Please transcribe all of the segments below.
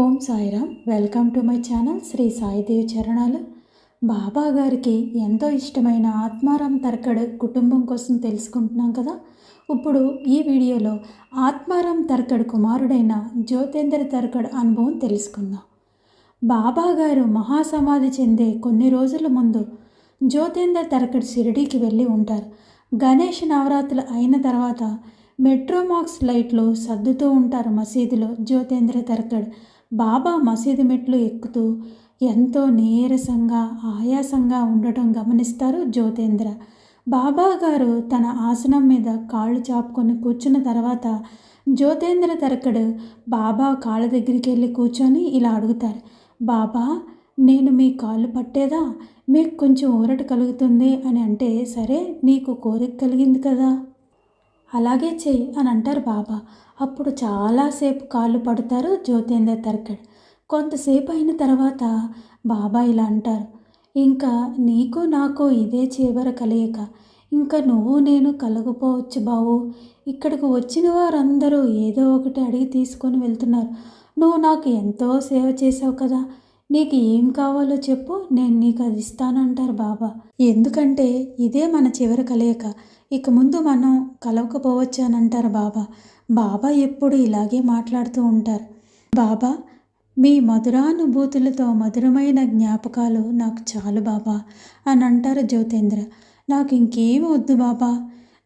Om Sairam. Welcome to my channel Shri Saidevi చరణాలు. బాబా గారికి ఎంతో ఇష్టమైన ఆత్మారాం తర్కడ్ కుటుంబం కోసం తెలుసుకుంటున్నాం కదా. ఇప్పుడు ఈ వీడియోలో ఆత్మారాం తర్కడ్ కుమారుడైన జ్యోతేంద్ర తర్కడ్ అనుభవం తెలుసుకుందాం. బాబా గారు మహాసమాధి చెందే కొన్ని రోజుల ముందు జ్యోతేంద్ర తర్కడ్ షిరిడీకి వెళ్ళి ఉంటారు. గణేష్ నవరాత్రులు అయిన తర్వాత మెట్రోమాక్స్ లైట్లు సర్దుతూ ఉంటారు మసీదులో. జ్యోతేంద్ర తర్కడ్ బాబా మసీదు మెట్లు ఎక్కుతూ ఎంతో నీరసంగా ఆయాసంగా ఉండటం గమనిస్తారు జ్యోతేంద్ర. బాబా గారు తన ఆసనం మీద కాళ్ళు చాపుకొని కూర్చున్న తర్వాత జ్యోతేంద్ర తర్కడ్ బాబా కాళ్ళ దగ్గరికి వెళ్ళి కూర్చొని ఇలా అడుగుతారు, బాబా నేను మీ కాళ్ళు పట్టేదా, మీకు కొంచెం ఊరట కలుగుతుంది అని అంటే, సరే నీకు కోరిక కలిగింది కదా అలాగే చెయ్యి అని అంటారు బాబా. అప్పుడు చాలాసేపు కాళ్ళు పడతారు జ్యోతేంద్ర తర్కడ్. కొంతసేపు అయిన తర్వాత బాబా ఇలా అంటారు, ఇంకా నీకు నాకు ఇదే చివరి కలయిక, ఇంకా నువ్వు నేను కలగపోవచ్చు బావు. ఇక్కడికి వచ్చిన వారందరూ ఏదో ఒకటి అడిగి తీసుకొని వెళ్తున్నారు. నువ్వు నాకు ఎంతో సేవ చేసావు కదా, నీకు ఏం కావాలో చెప్పు, నేను నీకు అది ఇస్తానంటారు బాబా. ఎందుకంటే ఇదే మన చివరి కలయిక, ఇక ముందు మనం కలవకపోవచ్చు అని అంటారు బాబా. బాబా ఎప్పుడు ఇలాగే మాట్లాడుతూ ఉంటారు. బాబా మీ మధురానుభూతులతో మధురమైన జ్ఞాపకాలు నాకు చాలు బాబా అని అంటారు జ్యోతేంద్ర. నాకు ఇంకేం వద్దు బాబా,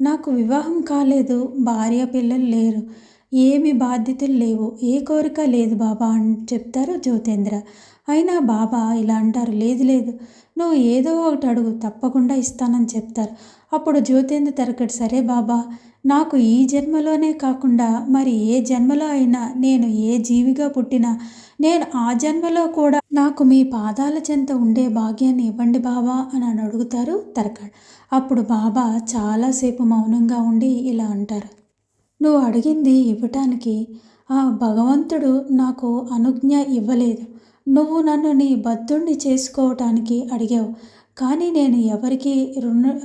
నాకు వివాహం కాలేదు, భార్య పిల్లలు లేరు, ఏమి బాధ్యతలు లేవు, ఏ కోరిక లేదు బాబా అని చెప్తారు జ్యోతేంద్ర. అయినా బాబా ఇలా అంటారు, లేదు లేదు నువ్వు ఏదో ఒకటి అడుగు, తప్పకుండా ఇస్తానని చెప్తారు. అప్పుడు జ్యోతేంద్ర తర్కడ్, సరే బాబా, నాకు ఈ జన్మలోనే కాకుండా మరి ఏ జన్మలో అయినా, నేను ఏ జీవిగా పుట్టినా నేను ఆ జన్మలో కూడా నాకు మీ పాదాల చెంత ఉండే భాగ్యాన్ని ఇవ్వండి బాబా అని అడుగుతారు తర్కడ్. అప్పుడు బాబా చాలాసేపు మౌనంగా ఉండి ఇలా అంటారు, నువ్వు అడిగింది ఇవ్వటానికి ఆ భగవంతుడు నాకు అనుజ్ఞ ఇవ్వలేదు. నువ్వు నన్ను నీ బద్ధుణ్ణి చేసుకోవటానికి అడిగావు, కానీ నేను ఎవరికి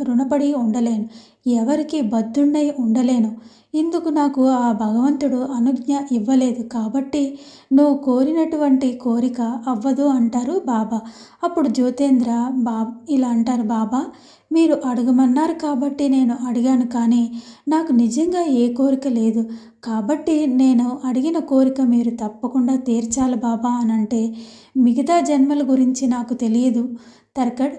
రుణపడి ఉండలేను, ఎవరికి బద్ధుణ్ణై ఉండలేను. ఇందుకు నాకు ఆ భగవంతుడు అనుజ్ఞ ఇవ్వలేదు, కాబట్టి నువ్వు కోరినటువంటి కోరిక అవ్వదు అంటారు బాబా. అప్పుడు జ్యోతేంద్ర ఇలా అంటారు, బాబా మీరు అడగమన్నారు కాబట్టి నేను అడిగాను, కానీ నాకు నిజంగా ఏ కోరిక లేదు, కాబట్టి నేను అడిగిన కోరిక మీరు తప్పకుండా తీర్చాలి బాబా అని అంటే, మిగతా జన్మల గురించి నాకు తెలియదు తర్కడ్,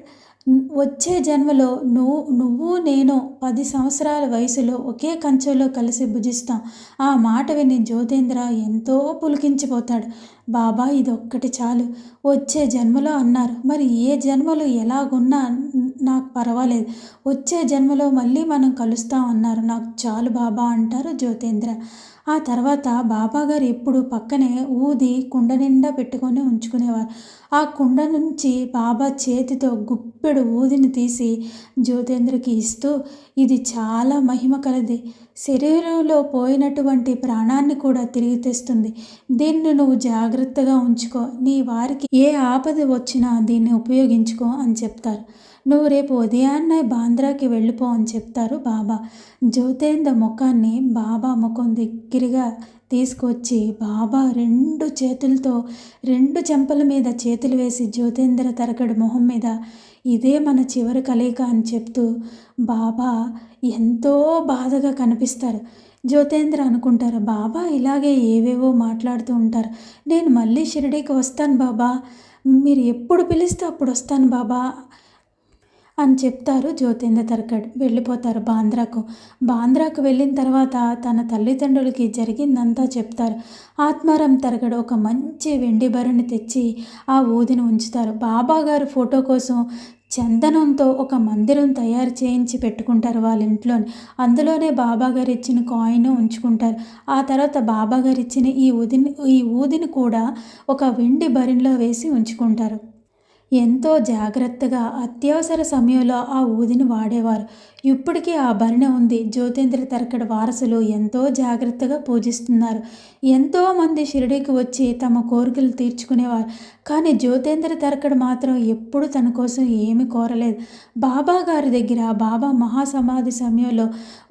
వచ్చే జన్మలో నువ్వు నేను 10 సంవత్సరాల వయసులో ఒకే కంచెలో కలిసి భుజిస్తాం. ఆ మాట విని జ్యోతేంద్ర ఎంతో పులికించిపోతాడు. బాబా ఇదొక్కటి చాలు, వచ్చే జన్మలో అన్నారు, మరి ఏ జన్మలో ఎలాగున్నా నాకు పర్వాలేదు, వచ్చే జన్మలో మళ్ళీ మనం కలుస్తాం అన్నారు, నాకు చాలు బాబా అంటారు జ్యోతేంద్ర. ఆ తర్వాత బాబా గారు ఎప్పుడు పక్కనే ఊది కుండ నిండా పెట్టుకొని ఉంచుకునేవారు. ఆ కుండ నుంచి బాబా చేతితో గుప్పెడు ఊదిని తీసి జ్యోతేంద్రకి ఇస్తూ, ఇది చాలా మహిమ కలది, శరీరంలో పోయినటువంటి ప్రాణాన్ని కూడా తిరిగి తెస్తుంది, దీన్ని నువ్వు జాగ్రత్తగా ఉంచుకో, నీ వారికి ఏ ఆపద వచ్చినా దీన్ని ఉపయోగించుకో అని చెప్తారు. నువ్వు రేపు ఉదయాన్నే బాంద్రాకి వెళ్ళిపో అని చెప్తారు బాబా. జ్యోతేంద్ర ముఖాన్ని బాబా ముఖం దగ్గరగా తీసుకొచ్చి బాబా 2 చేతులతో 2 చెంపల మీద చేతులు వేసి జ్యోతేంద్ర తర్కడ్ మొహం మీద, ఇదే మన చివరి కలయిక అని చెప్తూ బాబా ఎంతో బాధగా కనిపిస్తారు. జ్యోతేంద్ర అనుకుంటారు, బాబా ఇలాగే ఏవేవో మాట్లాడుతూ ఉంటారు, నేను మళ్ళీ షిరిడీకి వస్తాను బాబా, మీరు ఎప్పుడు పిలిస్తే అప్పుడు వస్తాను బాబా అని చెప్తారు జ్యోతేంద్ర తర్కడ్. వెళ్ళిపోతారు బాంద్రాకు వెళ్ళిన తర్వాత తన తల్లిదండ్రులకి జరిగిందంతా చెప్తారు. ఆత్మారాం తర్కడ్ ఒక మంచి వెండి భరణి తెచ్చి ఆ ఊదిని ఉంచుతారు. బాబా గారు ఫోటో కోసం చందనంతో ఒక మందిరం తయారు చేయించి పెట్టుకుంటారు వాళ్ళ ఇంట్లోని. అందులోనే బాబా గారు ఇచ్చిన కాయిన్ ఉంచుకుంటారు. ఆ తర్వాత బాబా గారు ఇచ్చిన ఈ ఊదిని కూడా ఒక వెండి భరిణిలో వేసి ఉంచుకుంటారు. ఎంతో జాగ్రత్తగా అత్యవసర సమయంలో ఆ ఊదిని వాడేవారు. ఇప్పటికీ ఆ భరిణె ఉంది. జ్యోతేంద్ర తరకడ్ వారసులు ఎంతో జాగ్రత్తగా పూజిస్తున్నారు. ఎంతోమంది షిరిడీకి వచ్చి తమ కోరికలు తీర్చుకునేవారు. కానీ జ్యోతేంద్ర తరకడ్ మాత్రం ఎప్పుడు తన కోసం ఏమీ కోరలేదు. బాబా గారి దగ్గర బాబా మహాసమాధి సమయంలో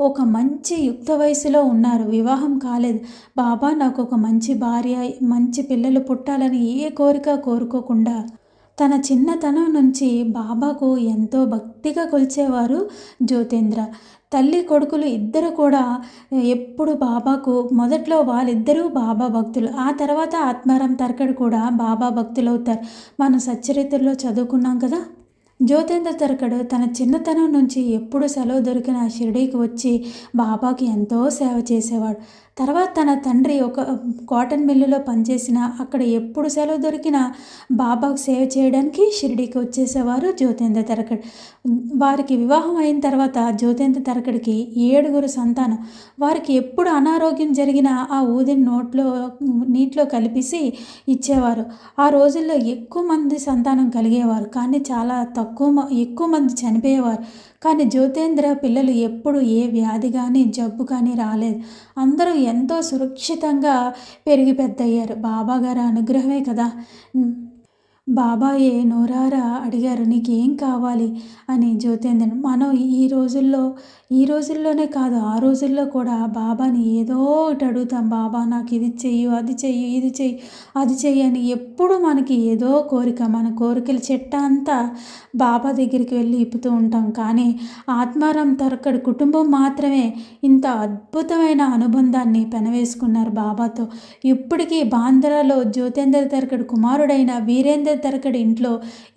ఒక మంచి యుక్త వయసులో ఉన్నారు, వివాహం కాలేదు. బాబా నాకు ఒక మంచి భార్య, మంచి పిల్లలు పుట్టాలని ఏ కోరిక కోరుకోకుండా తన చిన్నతనం నుంచి బాబాకు ఎంతో భక్తిగా కొలిచేవారు జ్యోతేంద్ర. తల్లి కొడుకులు ఇద్దరు కూడా ఎప్పుడు బాబాకు, మొదట్లో వాళ్ళిద్దరూ బాబా భక్తులు, ఆ తర్వాత ఆత్మారాం తరకడ్ కూడా బాబా భక్తులవుతారు. మనం సచ్చరిత్రలో చదువుకున్నాం కదా. జ్యోతేంద్ర తరకడ్ తన చిన్నతనం నుంచి ఎప్పుడు సెలవు దొరికిన షిరిడీకి వచ్చి బాబాకి ఎంతో సేవ చేసేవాడు. తర్వాత తన తండ్రి ఒక కాటన్ మిల్లులో పనిచేసిన, అక్కడ ఎప్పుడు సెలవు దొరికినా బాబాకు సేవ చేయడానికి షిరిడీకి వచ్చేసేవారు జ్యోతేంద్ర తరకడ్. వారికి వివాహం అయిన తర్వాత జ్యోతేంద్ర తరకడ్కి 7 సంతానం. వారికి ఎప్పుడు అనారోగ్యం జరిగినా ఆ ఊదిని నీటిలో కలిపేసి ఇచ్చేవారు. ఆ రోజుల్లో ఎక్కువ మంది సంతానం కలిగేవారు, కానీ చాలా ఎక్కువ మంది చనిపోయేవారు. కానీ జ్యోతేంద్ర పిల్లలు ఎప్పుడు ఏ వ్యాధి కానీ జబ్బు కానీ రాలేదు. అందరూ ఎంతో సురక్షితంగా పెరిగి పెద్దయ్యారు. బాబాగారి అనుగ్రహమే కదా. బాబాయే నోరారా అడిగారు, నీకేం కావాలి అని జ్యోతేంద్ర. మనం ఈ రోజుల్లోనే కాదు, ఆ రోజుల్లో కూడా బాబాని ఏదో ఒకటి అడుగుతాం. బాబా నాకు ఇది చెయ్యు, అది చెయ్యి, ఇది చెయ్యి, అది చెయ్యి అని ఎప్పుడు మనకి ఏదో కోరిక, మన కోరికల చెట్ట అంతా బాబా దగ్గరికి వెళ్ళి ఇప్పుతూ ఉంటాం. కానీ ఆత్మారాం తరకడ్ కుటుంబం మాత్రమే ఇంత అద్భుతమైన అనుబంధాన్ని పెనవేసుకున్నారు బాబాతో. ఇప్పటికీ బాంద్రాలో జ్యోతేంద్ర తరకడ్ కుమారుడైన వీరేంద్ర తరకడ్ ఇంట్లో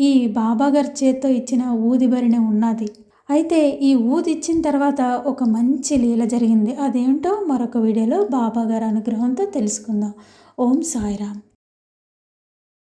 ఈ బాబాగారి చేత్తో ఇచ్చిన ఊది భరిణె ఉన్నది. అయితే ఈ ఊది ఇచ్చిన తర్వాత ఒక మంచి లీల జరిగింది. అదేంటో మరొక వీడియోలో బాబాగారి అనుగ్రహంతో తెలుసుకుందాం. ఓం సాయిరామ్.